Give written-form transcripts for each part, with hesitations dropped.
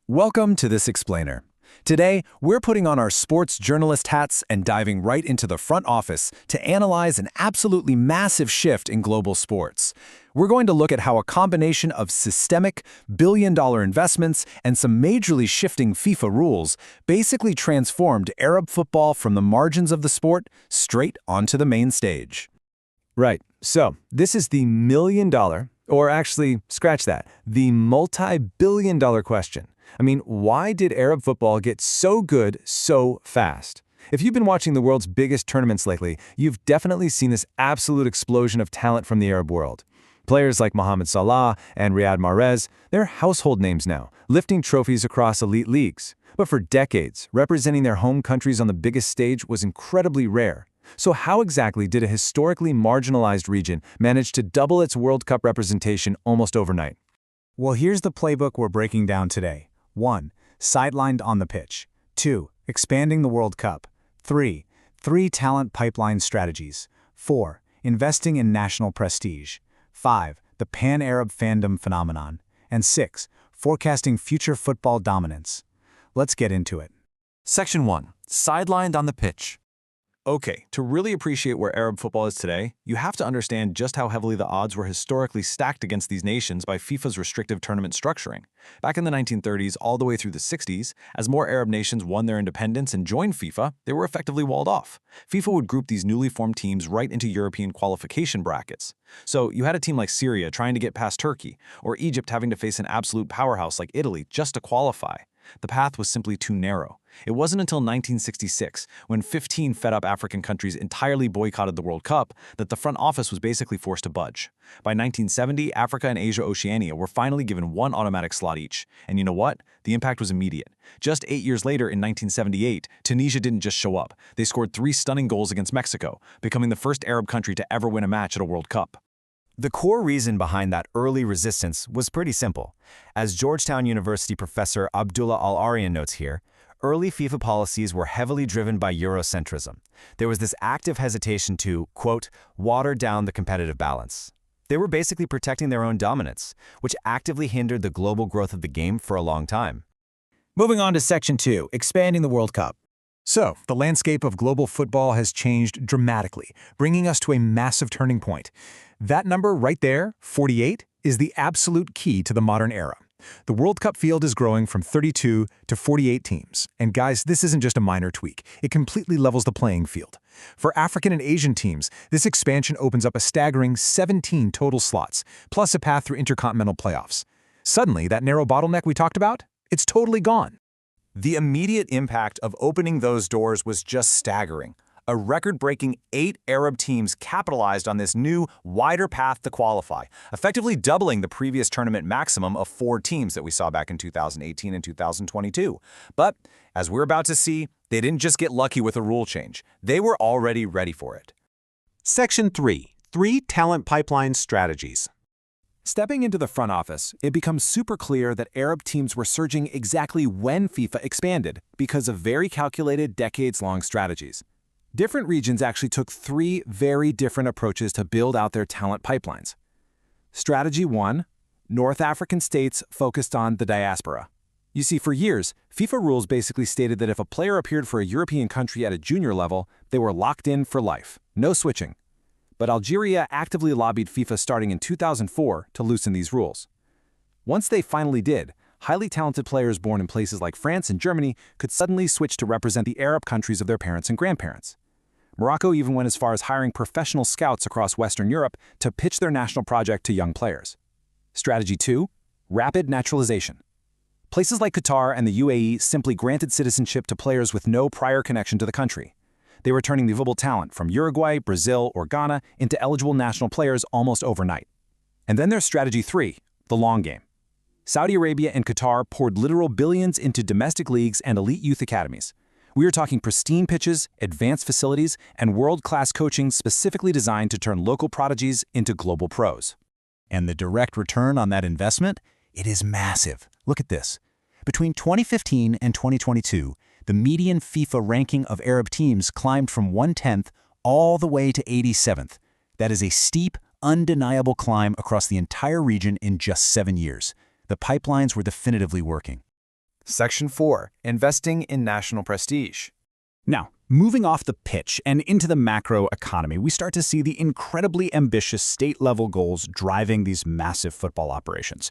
Welcome to This Explainer. Today, we're putting on our sports journalist hats and diving right into the front office to analyze an absolutely massive shift in global sports. We're going to look at how a combination of systemic, billion-dollar investments and some majorly shifting FIFA rules basically transformed Arab football from the margins of the sport straight onto the main stage. Right, so this is the million-dollar, or actually, scratch that, the multi-billion-dollar question. I mean, why did Arab football get so good so fast? If you've been watching the world's biggest tournaments lately, you've definitely seen this absolute explosion of talent from the Arab world. Players like Mohamed Salah and Riyad Mahrez, they're household names now, lifting trophies across elite leagues. But for decades, representing their home countries on the biggest stage was incredibly rare. So how exactly did a historically marginalized region manage to double its World Cup representation almost overnight? Well, here's the playbook we're breaking down today. 1. Sidelined on the pitch. 2. Expanding the World Cup. 3. Three talent pipeline strategies. 4. Investing in national prestige. 5. The pan-Arab fandom phenomenon. And 6. Forecasting future football dominance. Let's get into it. Section 1. Sidelined on the pitch. Okay, to really appreciate where Arab football is today, you have to understand just how heavily the odds were historically stacked against these nations by FIFA's restrictive tournament structuring. Back in the 1930s all the way through the 60s, as more Arab nations won their independence and joined FIFA, they were effectively walled off. FIFA would group these newly formed teams right into European qualification brackets. So you had a team like Syria trying to get past Turkey, or Egypt having to face an absolute powerhouse like Italy just to qualify. The path was simply too narrow. It wasn't until 1966, when 15 fed-up African countries entirely boycotted the World Cup, that the front office was basically forced to budge. By 1970, Africa and Asia-Oceania were finally given one automatic slot each. And you know what? The impact was immediate. Just 8 years later, in 1978, Tunisia didn't just show up. They scored 3 stunning goals against Mexico, becoming the first Arab country to ever win a match at a World Cup. The core reason behind that early resistance was pretty simple. As Georgetown University professor Abdullah Al-Arian notes here, early FIFA policies were heavily driven by Eurocentrism. There was this active hesitation to, quote, water down the competitive balance. They were basically protecting their own dominance, which actively hindered the global growth of the game for a long time. Moving on to Section 2, expanding the World Cup. So, the landscape of global football has changed dramatically, bringing us to a massive turning point. That number right there, 48, is the absolute key to the modern era. The World Cup field is growing from 32 to 48 teams. And guys, this isn't just a minor tweak. It completely levels the playing field. For African and Asian teams, this expansion opens up a staggering 17 total slots, plus a path through intercontinental playoffs. Suddenly, that narrow bottleneck we talked about, it's totally gone. The immediate impact of opening those doors was just staggering. A record-breaking 8 Arab teams capitalized on this new, wider path to qualify, effectively doubling the previous tournament maximum of 4 teams that we saw back in 2018 and 2022. But, as we're about to see, they didn't just get lucky with a rule change. They were already ready for it. Section 3. Three talent pipeline strategies. Stepping into the front office, it becomes super clear that Arab teams were surging exactly when FIFA expanded because of very calculated, decades-long strategies. Different regions actually took 3 very different approaches to build out their talent pipelines. Strategy 1, North African states focused on the diaspora. You see, for years, FIFA rules basically stated that if a player appeared for a European country at a junior level, they were locked in for life, no switching. But Algeria actively lobbied FIFA starting in 2004 to loosen these rules. Once they finally did, highly talented players born in places like France and Germany could suddenly switch to represent the Arab countries of their parents and grandparents. Morocco even went as far as hiring professional scouts across Western Europe to pitch their national project to young players. Strategy 2, rapid naturalization. Places like Qatar and the UAE simply granted citizenship to players with no prior connection to the country. They were turning movable talent from Uruguay, Brazil, or Ghana into eligible national players almost overnight. And then there's strategy 3, the long game. Saudi Arabia and Qatar poured literal billions into domestic leagues and elite youth academies. We are talking pristine pitches, advanced facilities, and world-class coaching specifically designed to turn local prodigies into global pros. And the direct return on that investment? It is massive. Look at this. Between 2015 and 2022, the median FIFA ranking of Arab teams climbed from 110th all the way to 87th. That is a steep, undeniable climb across the entire region in just 7 years. The pipelines were definitively working. Section 4. Investing in national prestige. Now, moving off the pitch and into the macro economy, we start to see the incredibly ambitious state-level goals driving these massive football operations.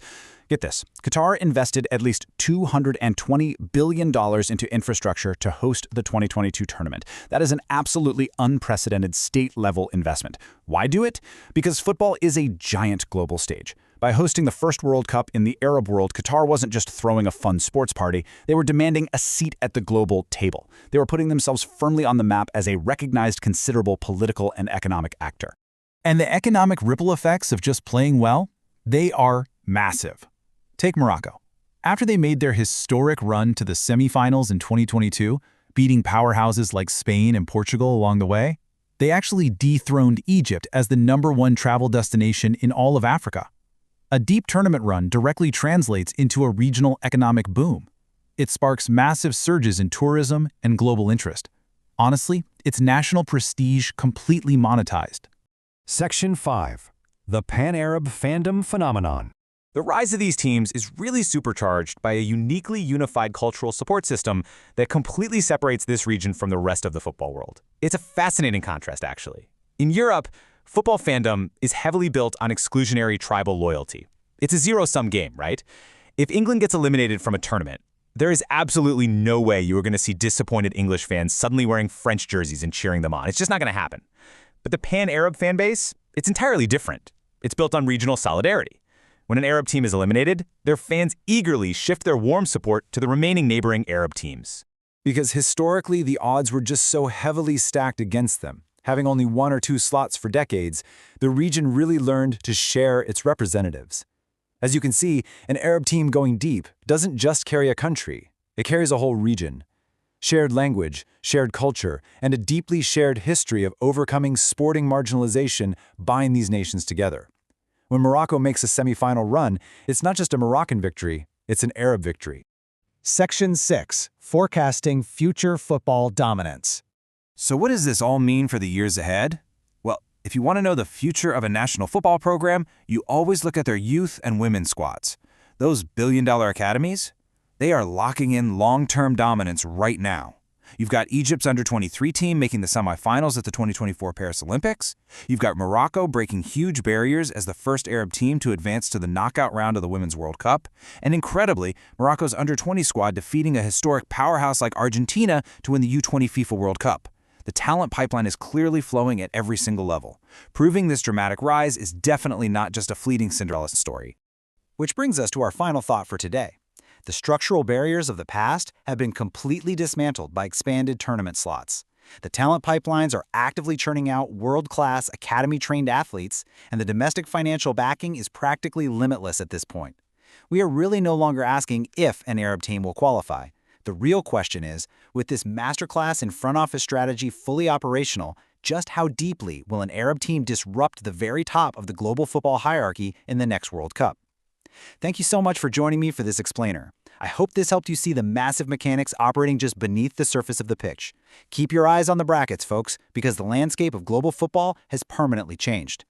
Get this, Qatar invested at least $220 billion into infrastructure to host the 2022 tournament. That is an absolutely unprecedented state-level investment. Why do it? Because football is a giant global stage. By hosting the first World Cup in the Arab world, Qatar wasn't just throwing a fun sports party, they were demanding a seat at the global table. They were putting themselves firmly on the map as a recognized, considerable political and economic actor. And the economic ripple effects of just playing well? They are massive. Take Morocco. After they made their historic run to the semifinals in 2022, beating powerhouses like Spain and Portugal along the way, they actually dethroned Egypt as the #1 travel destination in all of Africa. A deep tournament run directly translates into a regional economic boom. It sparks massive surges in tourism and global interest. Honestly, it's national prestige completely monetized. Section 5. The Pan-Arab Fandom Phenomenon. The rise of these teams is really supercharged by a uniquely unified cultural support system that completely separates this region from the rest of the football world. It's a fascinating contrast, actually. In Europe, football fandom is heavily built on exclusionary tribal loyalty. It's a zero-sum game, right? If England gets eliminated from a tournament, there is absolutely no way you are going to see disappointed English fans suddenly wearing French jerseys and cheering them on. It's just not going to happen. But the Pan-Arab fan base, it's entirely different. It's built on regional solidarity. When an Arab team is eliminated, their fans eagerly shift their warm support to the remaining neighboring Arab teams. Because historically, the odds were just so heavily stacked against them. Having only 1 or 2 slots for decades, the region really learned to share its representatives. As you can see, an Arab team going deep doesn't just carry a country, it carries a whole region. Shared language, shared culture, and a deeply shared history of overcoming sporting marginalization bind these nations together. When Morocco makes a semifinal run, it's not just a Moroccan victory, it's an Arab victory. Section 6. Forecasting future football dominance. So what does this all mean for the years ahead? Well, if you want to know the future of a national football program, you always look at their youth and women's squads. Those billion-dollar academies, they are locking in long-term dominance right now. You've got Egypt's under-23 team making the semifinals at the 2024 Paris Olympics. You've got Morocco breaking huge barriers as the first Arab team to advance to the knockout round of the Women's World Cup. And incredibly, Morocco's under-20 squad defeating a historic powerhouse like Argentina to win the U20 FIFA World Cup. The talent pipeline is clearly flowing at every single level. Proving this dramatic rise is definitely not just a fleeting Cinderella story. Which brings us to our final thought for today. The structural barriers of the past have been completely dismantled by expanded tournament slots. The talent pipelines are actively churning out world-class, academy-trained athletes, and the domestic financial backing is practically limitless at this point. We are really no longer asking if an Arab team will qualify. The real question is, with this masterclass in front office strategy fully operational, just how deeply will an Arab team disrupt the very top of the global football hierarchy in the next World Cup? Thank you so much for joining me for this explainer. I hope this helped you see the massive mechanics operating just beneath the surface of the pitch. Keep your eyes on the brackets, folks, because the landscape of global football has permanently changed.